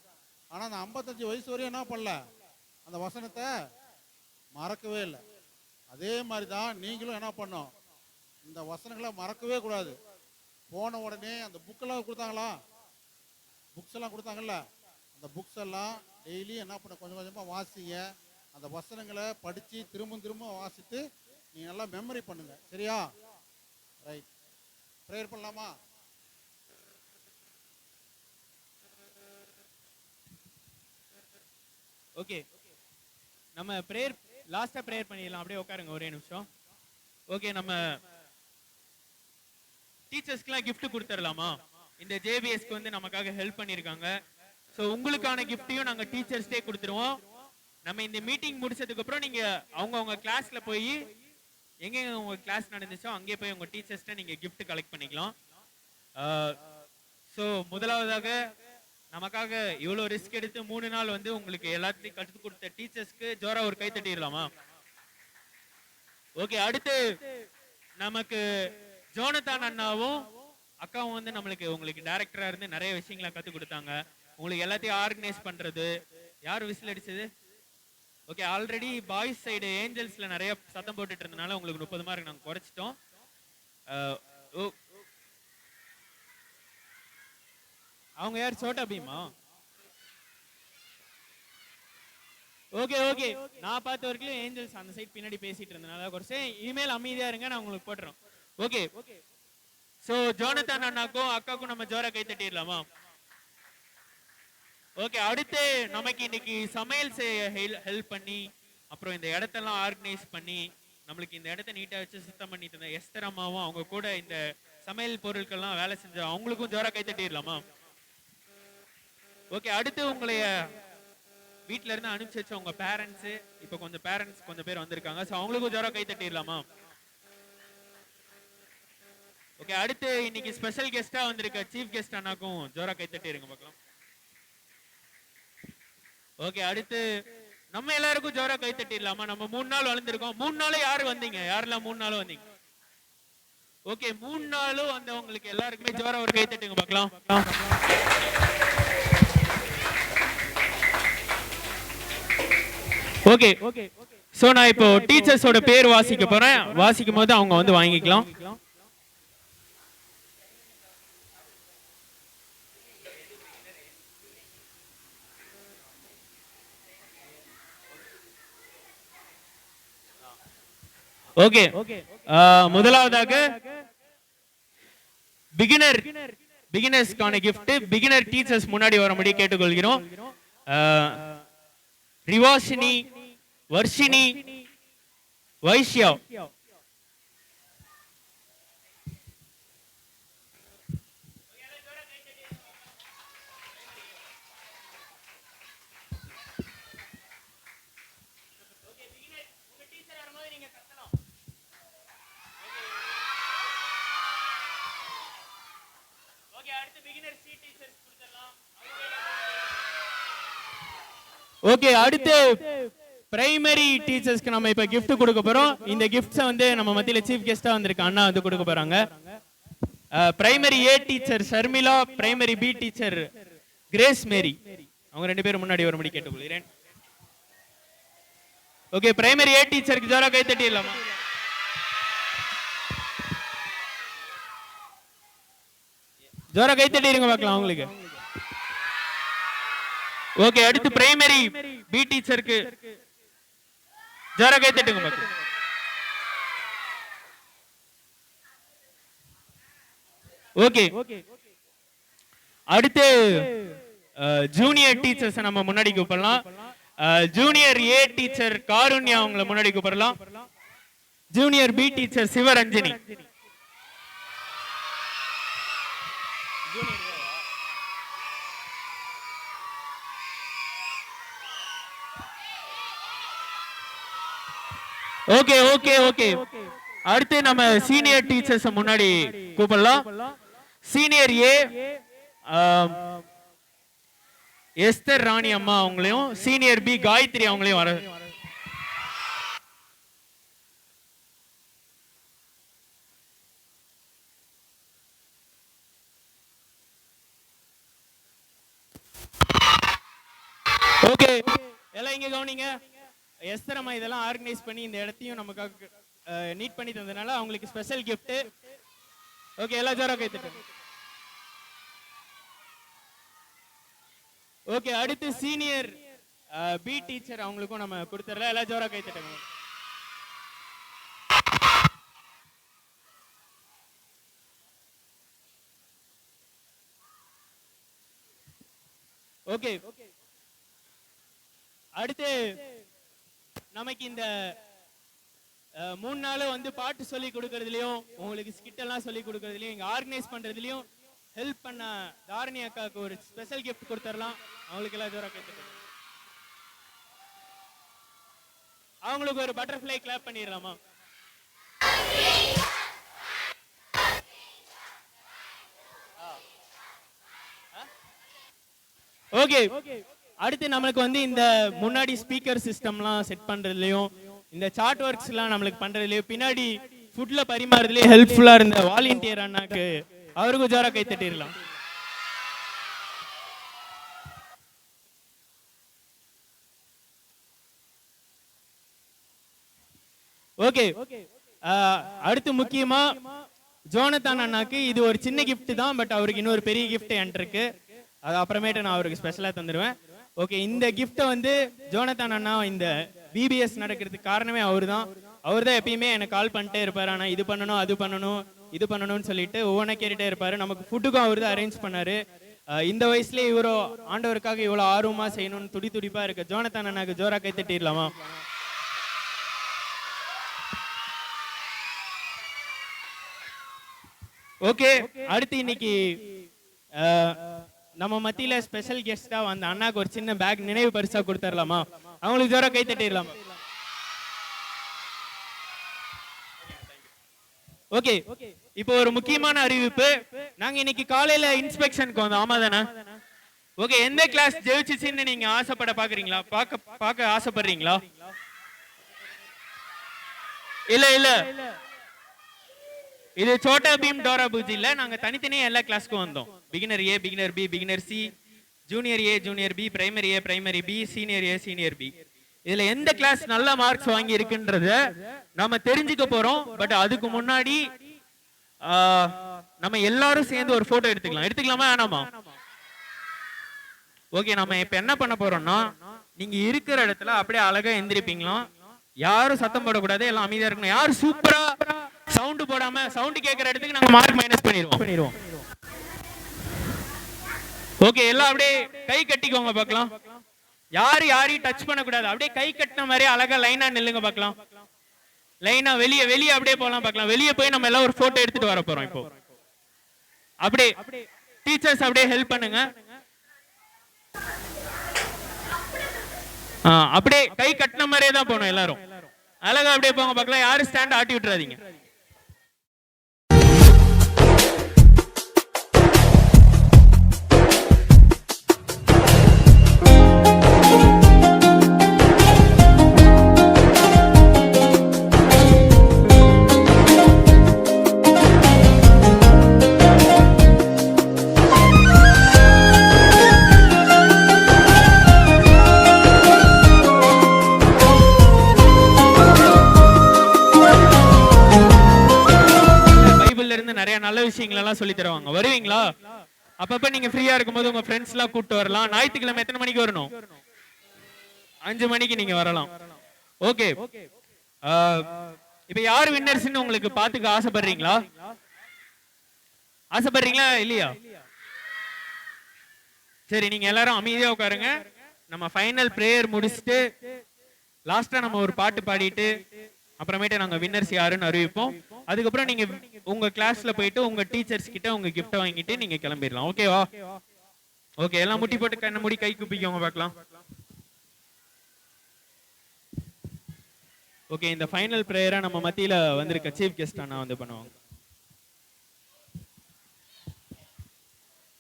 ஆனால் அந்த 55 வயசு வரையும் என்ன பண்ணல, அந்த வசனத்தை மறக்கவே இல்லை. அதே மாதிரி தான் நீங்களும் என்ன பண்ணோம், இந்த வசனங்களை மறக்கவே கூடாது. போன உடனே அந்த புக்கெல்லாம் கொடுத்தாங்களா, புக்ஸ் எல்லாம் கொடுத்தாங்கல்ல, அந்த புக்ஸ் எல்லாம் டெய்லி என்ன பண்ண கொஞ்சம் கொஞ்சமாக வாசிங்க. அந்த வசனங்களை படித்து திரும்ப திரும்ப வாசித்து நீங்கள் நல்லா மெமரி பண்ணுங்க. சரியா? ரைட். ப்ரேயர் பண்ணலாமா? ஓகே, நம்ம ப்ரேயர் லாஸ்ட்டாக ப்ரேயர் பண்ணிடலாம். அப்படியே உட்காருங்க ஒரே நிமிஷம். ஓகே, நம்ம டீச்சர்ஸ்க்குலாம் கிஃப்ட் கொடுத்துடலாமா? இந்த ஜேபிஎஸ்க்கு வந்து நமக்காக ஹெல்ப் பண்ணியிருக்காங்க. ஸோ உங்களுக்கான கிஃப்ட்டையும் நாங்கள் டீச்சர்ஸ்டே கொடுத்துருவோம். நம்ம இந்த மீட்டிங் முடிச்சதுக்கு அப்புறம் நீங்க அவங்க கிளாஸ்ல போய் எங்க உங்க கிளாஸ் நடந்துச்சோ அங்கே போய் உங்க டீச்சர்ஸ்ட நீங்க gift கலெக்ட் பண்ணிக்கலாம். ஸோ முதலாவதாக நமக்காக இவ்வளோ ரிஸ்க் எடுத்து 3 நாள் வந்து உங்களுக்கு எல்லாத்தையும் கற்றுக் கொடுத்த டீச்சர்ஸ்க்கு ஜோரா ஒரு கை தட்டிடலாமா? ஓகே, அடுத்து நமக்கு ஜோனதான் அண்ணாவும் அக்காவும் வந்து உங்களுக்கு டைரக்டரா இருந்து நிறைய விஷயங்களை கற்றுக் கொடுத்தாங்க. உங்களுக்கு எல்லாத்தையும் ஆர்கனைஸ் பண்றது. யார் விசில் அடிச்சது? ஓகே, ஆல்ரெடி பாய்ஸ் சைடு ஏஞ்சல்ஸ்ல நிறைய சத்தம் போட்டுட்டு இருந்தனால உங்களுக்கு 30 மார்க் நாங்கள் குறைச்சிட்டோம். அவங்க யார்? சோட்டா பீமா? ஓகே ஓகே, நான் பார்த்த வரைக்கும் ஏஞ்சல்ஸ் அந்த சைடு பின்னாடி பேசிட்டு இருந்தனால குறைச்சேன். இனிமேல் அமைதியா இருங்க, நான் உங்களுக்கு போட்டுறோம். ஓகே, ஸோ ஜோனதான் அண்ணாக்கும் அக்காக்கும் நம்ம ஜோரா கை தட்டிடலாமா? ஓகே, அடுத்து நமக்கு இன்னைக்கு சமையல் செய்ய ஹெல்ப் பண்ணி அப்புறம் இந்த இடத்தெல்லாம் ஆர்கனைஸ் பண்ணி நம்மளுக்கு இந்த இடத்த நீட்டா வச்சு சுத்தம் பண்ணிட்டு இருந்த எஸ்தர் அம்மாவும் அவங்க கூட இந்த சமையல் பொருட்கள்லாம் வேலை செஞ்ச அவங்களுக்கும் ஜோரா கை தட்டிடலாமா? ஓகே, அடுத்து உங்களைய வீட்டுல இருந்து அனுப்பிச்சு வச்ச உங்க பேரண்ட்ஸ், இப்போ கொஞ்சம் பேரண்ட்ஸ் கொஞ்சம் பேர் வந்திருக்காங்க. ஸோ அவங்களுக்கும் ஜோரா கை தட்டிடலாமா? ஓகே, அடுத்து இன்னைக்கு ஸ்பெஷல் கெஸ்டா வந்திருக்க சீஃப் கெஸ்ட் அண்ணாக்கும் ஜோரா கை தட்டிடுங்க பார்க்கலாம். ஓகே, அடுத்து நம்ம எல்லாருக்கும் ஜோரா கை தட்டிடலாமா? நம்ம 3 நாள் வளர்ந்துருக்கோம். 3 நாளும் யாரு வந்தீங்க? யாரெல்லாம் 3 நாளும் வந்தீங்க? ஓகே, 3 நாளும் வந்தவங்களுக்கு எல்லாருக்குமே ஜோரா ஒரு கை தட்டுங்க பார்க்கலாம். ஓகே, சோ நான் இப்போ டீச்சர்ஸோட பேர் வாசிக்க போறேன். வாசிக்கும் போது அவங்க வந்து வாங்கிக்கலாம். ஓகே, முதலாவதாக பிகினர்ஸ்க்கான gift பிகினர் டீச்சர்ஸ் முன்னாடி வரும்படி கேட்டுக்கொள்கிறோம். ரிவாஷினி, வர்ஷினி, வைஷ்யா. ஓகே, அடுத்து பிரைமரி டீச்சர்ஸ்க்கு நம்ம இப்ப gift கொடுக்க போறோம். இந்த கிஃப்ட்ஸை வந்து நம்ம மத்தியில சீஃப் கெஸ்டா வந்திருக்க அண்ணா வந்து கொடுக்க போறாங்க. Primary A teacher Sharmila, primary B teacher Grace Mary. அவங்க 2 பேரும் முன்னாடி வரும்படி கேட்டுக்கொள்கிறேன். ஓகே, பிரைமரி ஏ டீச்சருக்கு ஜோரா கை தட்டிடலாமா? ஜோரா கை தட்டிடுங்க பார்க்கலாம் அவங்களுக்கு. ஓகே, அடுத்து பிரைமரி பி டீச்சருக்கு ஜோரா கை தட்டுங்க பார்க்கலாம். ஓகே, அடுத்து ஜூனியர் டீச்சர்ஸ் நம்ம முன்னாடி கூப்பிடலாம். ஜூனியர் ஏ டீச்சர் காருண்யா அவங்கள முன்னாடி கூப்பிடலாம். Junior P teacher Sivaranjani. Okay okay okay, அடுத்து நம்ம சீனியர் டீச்சர்ஸ் முன்னாடி கூப்பிடலாம். சீனியர் ஏ எஸ்தர் ராணி அம்மா அவங்களையும், சீனியர் பி காயத்ரி அவங்களையும் வர. ஓகே, எல்லாம் இங்க கவனிங்க. எஸ்தர் அம்மா இதெல்லாம் ஆர்கனைஸ் பண்ணி இந்த இடத்தையும் நமக்காக நீட் பண்ணி தந்ததுனால அவங்களுக்கு ஸ்பெஷல் gift. ஓகே, எல்லா ஜோரா கை தட்டுங்க. ஓகே, அடுத்து சீனியர் பி டீச்சர் அவங்களுக்கும் நம்ம கொடுத்துடலாம். எல்லாம் ஜோரா கை தட்டுங்க. ஓகே, அடுத்து நமக்கு இந்த 3 நாள் வந்து பாட்டு சொல்லி கொடுக்கறதுலயும் உங்களுக்கு ஸ்கிட் எல்லாம் சொல்லி கொடுக்கறதுலயும் இங்க ஆர்கனைஸ் பண்றதுலயும் ஹெல்ப் பண்ண தாரணி அக்காவுக்கு ஒரு ஸ்பெஷல் கிஃப்ட் கொடுத்துடலாம். அவங்களுக்கு எல்லாம் ஜோரா கேட்டு அவங்களுக்கு ஒரு பட்டர்ஃப்ளை கிளாப் பண்ணிடலாமா? ஓகே, அடுத்து நம்மளுக்கு வந்து இந்த முன்னாடி ஸ்பீக்கர் சிஸ்டம்லாம் செட் பண்றதுலயும் இந்த சார்ட் ஒர்க்ஸ் எல்லாம் நம்மளுக்கு பண்றதுலயும் பின்னாடி ஃபுட்ல பரிமாறதுலயும் ஹெல்ப்ஃபுல்லா இருந்த வாலண்டியர் அண்ணாக்கு அவருக்கும் ஜோரா கை தட்டிடலாம். ஓகே, அடுத்து முக்கியமா ஜோனத்தான் அண்ணாக்கு இது ஒரு சின்ன கிஃப்ட் தான், பட் அவருக்கு இன்னொரு பெரிய கிஃப்ட் என்கிட்ட இருக்கு. அது அப்புறமேட்டு நான் அவருக்கு ஸ்பெஷலா தந்துடுவேன். ஓகே, இந்த கிஃப்ட்டை வந்து ஜோனத்தான் அண்ணா இந்த பிபிஎஸ் நடக்கிறதுக்கு காரணமே அவர் தான். எப்பயுமே எனக்கு கால் பண்ணிட்டே இருப்பாரு. ஆனா இது பண்ணணும், அது பண்ணணும், இது பண்ணணும்னு சொல்லிட்டு ஒவ்வொன்றா கேட்டுட்டே இருப்பாரு. நமக்கு ஃபுட்டுக்கும் அவர் தான் அரேஞ்ச் பண்ணாரு. இந்த வயசுலேயே இவரோ ஆண்டவருக்காக இவ்வளோ ஆர்வமா செய்யணும்னு துடிப்பா இருக்கு. ஜோனத்தான் அண்ணாக்கு ஜோரா கை தட்டிடலாமா? ஓகே, அடுத்து இன்னைக்கு நம்ம மத்தியில ஸ்பெஷல் கெஸ்டா வந்த அண்ணாக்கு ஒரு சின்ன பேக் நினைவு பரிசா கொடுத்துடலாமா? அவங்களுக்கு ஜோரா கை தட்டிடலாமா? ஓகே, இப்போ ஒரு முக்கியமான அறிவிப்பு. நாங்க இன்னைக்கு காலையில இன்ஸ்பெக்ஷனுக்கு வந்தோம். ஆமா தானே? ஓகே, எந்த கிளாஸ் ஜெயிச்சிச்சுன்னு நீங்க ஆசைப்பட பாக்குறீங்களா? பார்க்க ஆசைப்படுறீங்களா? இல்ல இது சோட்டா பீம் டோரா பூஜி இல்ல. நாங்க தனித்தனியா எல்லா கிளாஸ்க்கும் வந்தோம். Beginner A, beginner B, beginner C, junior A, junior B, primary A, primary B, senior A, senior B. இதுல எந்த கிளாஸ் நல்ல மார்க்ஸ் வாங்கி இருக்குன்றத நம்ம தெரிஞ்சுக்க போறோம். பட் அதுக்கு முன்னாடி நம்ம எல்லாரும் சேர்ந்து ஒரு போட்டோ எடுத்துக்கலாமா வேணாமா? ஓகே, நம்ம இப்ப என்ன பண்ண போறோம்னா, நீங்க இருக்கிற இடத்துல அப்படியே அழகா எந்திரிப்பீங்களா? யாரும் சத்தம் போடக்கூடாது, எல்லாம் அமைதியா இருக்கணும். யாரும் சூப்பரா சவுண்ட் போடாம சவுண்ட் கேட்கிற இடத்துக்கு நாங்க மார்க் மைனஸ் பண்ணிடுவோம். ஓகே, எல்லாம் அப்படியே கை கட்டிக்கோங்க பார்க்கலாம். யாரையும் டச் பண்ணக்கூடாது. அப்படியே கை கட்டின மாதிரி அழகா லைனா நில்லுங்க பார்க்கலாம். லைனா வெளியே அப்படியே போலாம் பார்க்கலாம். வெளியே போய் நம்ம எல்லாம் ஒரு போட்டோ எடுத்துட்டு வர போறோம். இப்போ அப்படியே டீச்சர்ஸ் அப்படியே ஹெல்ப் பண்ணுங்க. அப்படியே கை கட்டின மாதிரியே தான் போகணும். எல்லாரும் அழகா அப்படியே போங்க பார்க்கலாம். யாரும் ஸ்டாண்ட் ஆட்டி விட்டுறாதீங்க. நல்ல விஷயங்கள் எல்லாம் சொல்லி தருவாங்க. வருவீங்களா? அப்பப்ப நீங்க ஃப்ரீயா இருக்கும்போது உங்க ஃப்ரெண்ட்ஸ் எல்லாம் கூட்டு வரலாம். ஞாயிற்றுக்கிழமை எத்தனை மணிக்கு வரணும்? 5 மணிக்கு நீங்க வரலாம். ஓகே, இப்ப யார் வின்னர்ஸ்னு உங்களுக்கு பாத்துக்க ஆசைப்படுறீங்களா இல்லையா? சரி, நீங்க எல்லாரும் அமைதியா உட்காருங்க. நம்ம ஃபைனல் பிரேயர் முடிச்சுட்டு லாஸ்டா நம்ம ஒரு பாட்டு பாடிட்டு அப்புறமேட்டு நாங்க வின்னர்ஸ் யாருன்னு அறிவிப்போம். அதுக்கப்புறம் நீங்க உங்க கிளாஸ்ல போயிட்டு உங்க டீச்சர்ஸ் கிட்ட உங்க கிஃப்ட் வாங்கிட்டு நீங்க கிளம்பிடலாம். ஓகேவா? ஓகே, எல்லாம் முட்டி போட்டு கண்ண மூடி கை குப்பிக்கோங்க பார்க்கலாம். ஓகே, இந்த ஃபைனல் பிரேயரா நம்ம மத்தியில வந்திருக்க சீஃப் கெஸ்ட் அண்ணா வந்து பண்ணுவாங்க.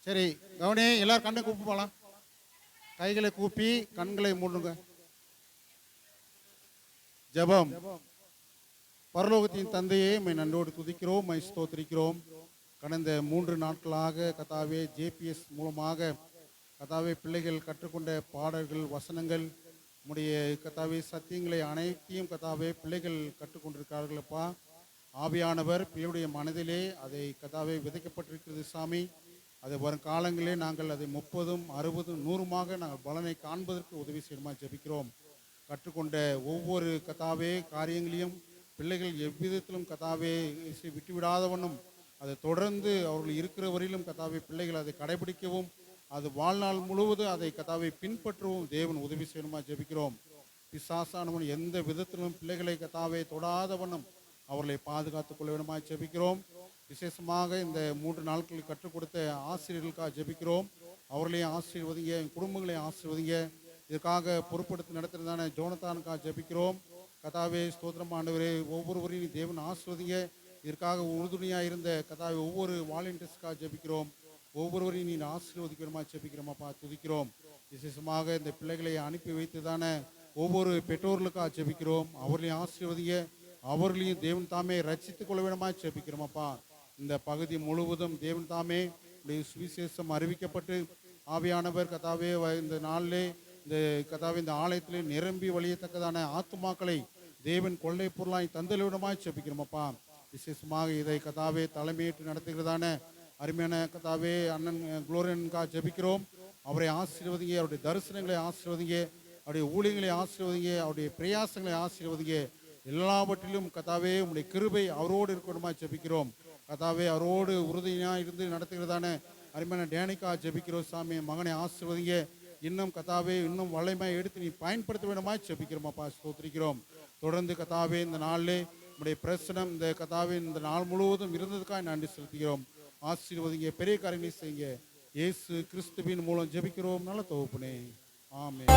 சரி, கவனி, எல்லாரும் கண்ணை கூப்பி போலாம். கைகளை கூப்பி கண்களை மூடுங்க. ஜெபம். பரலோகத்தின் தந்தையே, மை நன்றோடு துதிக்கிறோம், மை ஸ்தோத்திரிக்கிறோம். கடந்த 3 நாட்களாக கதாவே ஜேபிஎஸ் மூலமாக கதாவே பிள்ளைகள் கற்றுக்கொண்ட பாடல்கள், வசனங்கள், உடைய கதாவே சத்தியங்களை அனைத்தையும் கதாவே பிள்ளைகள் கற்றுக்கொண்டிருக்கிறார்களப்பா. ஆவியானவர் பிள்ளையுடைய மனதிலே அதை கதாவே விதைக்கப்பட்டிருக்கிறது சாமி. அதை வரும் காலங்களிலே நாங்கள் அதை 30, 60, 100மாக நாங்கள் பலனை காண்பதற்கு உதவி செய்யணுமா ஜெபிக்கிறோம். கற்றுக்கொண்ட ஒவ்வொரு கத்தாவே காரியங்களையும் பிள்ளைகள் எவ்விதத்திலும் கத்தாவே விட்டுவிடாதவண்ணும் அதை தொடர்ந்து அவர்கள் இருக்கிற வரையிலும் கத்தாவே பிள்ளைகள் அதை கடைபிடிக்கவும் அது வாழ்நாள் முழுவதும் அதை கத்தாவை பின்பற்றவும் தேவன் உதவி செய்யணுமா ஜெபிக்கிறோம். பிசாசானவன் எந்த விதத்திலும் பிள்ளைகளை கத்தாவை தொடாதவண்ணம் அவர்களை பாதுகாத்துக் கொள்ள வேணுமா ஜெபிக்கிறோம். விசேஷமாக இந்த 3 நாட்களில் கற்றுக் கொடுத்த ஆசிரியர்களுக்காக ஜெபிக்கிறோம். அவர்களையும் ஆசீர்வதிங்க, குடும்பங்களையும் ஆசீர்வதிங்க. இதுக்காக பொறுப்படுத்தி நடத்துறதான ஜோனத்தானுக்காக ஜெபிக்கிறோம். கதாவே ஸ்தோத்திரம் ஆண்டவரே, ஒவ்வொருவரையும் தேவன் ஆசீர்வதிங்க. இதற்காக உறுதுணையாக இருந்த கதாவே ஒவ்வொரு வாலண்டியர்ஸ்க்காக ஜெபிக்கிறோம். ஒவ்வொருவரையும் நீ ஆசீர்வதிக்கிறோமா ஜெபிக்கிறோமாப்பா, துதிக்கிறோம். விசேஷமாக இந்த பிள்ளைகளை அனுப்பி வைத்து தானே ஒவ்வொரு பெற்றோர்களுக்காக ஜெபிக்கிறோம். அவர்களையும் ஆசீர்வதிங்க, அவர்களையும் தேவன் தாமே ரட்சித்துக் கொள்ள வேணுமா ஜெபிக்கிறோமாப்பா. இந்த பகுதி முழுவதும் தேவன் தாமே சுவிசேஷம் அறிவிக்கப்பட்டு ஆவியானவர் கதாவே இந்த நாளிலே இந்த கதாவே இந்த ஆலயத்திலே நிரம்பி வழியத்தக்கதான ஆத்துமாக்களை தேவன் கொள்ளை பொருளாய் தந்தலிவிடமாய் ஜெபிக்கிறோமாப்பா. விசேஷமாக இதை கதாவே தலைமையேற்று நடத்துகிறதான அருமையான கதாவே அண்ணன் குளோரியன்கா ஜெபிக்கிறோம். அவரை ஆசீர்வதிங்க, அவருடைய தரிசனங்களை ஆசீர்வதிங்க, அவருடைய ஊழியங்களை ஆசீர்வதிங்க, அவருடைய பிரயாசங்களை ஆசீர்வதிங்க. எல்லாவற்றிலும் கதாவே உங்களுடைய கிருபை அவரோடு இருக்கணுமா ஜெபிக்கிறோம். கதாவே அவரோடு உறுதியாக இருந்து நடத்துகிறதான அருமையான டேனிக்கா ஜெபிக்கிறோம். சாமி மகனை ஆசீர்வதிங்க. இன்னும் கதாவே இன்னும் வல்லமையாக எடுத்து நீ பயன்படுத்த வேணுமா ஜெபிக்கிறோமாப்பா, ஸ்தோத்திரிக்கிறோம். தொடர்ந்து கதாவே இந்த நாளிலே உங்களுடைய பிரசனம் இந்த கதாவே இந்த நாள் முழுவதும் இருந்ததுக்காக நன்றி செலுத்துகிறோம். ஆசீர்வதிங்க, பெரிய காரியங்களை செய்யுங்க. இயேசு கிறிஸ்துவின் மூலம் ஜெபிக்கிறோம் நல்ல தகப்பனே, ஆமென்.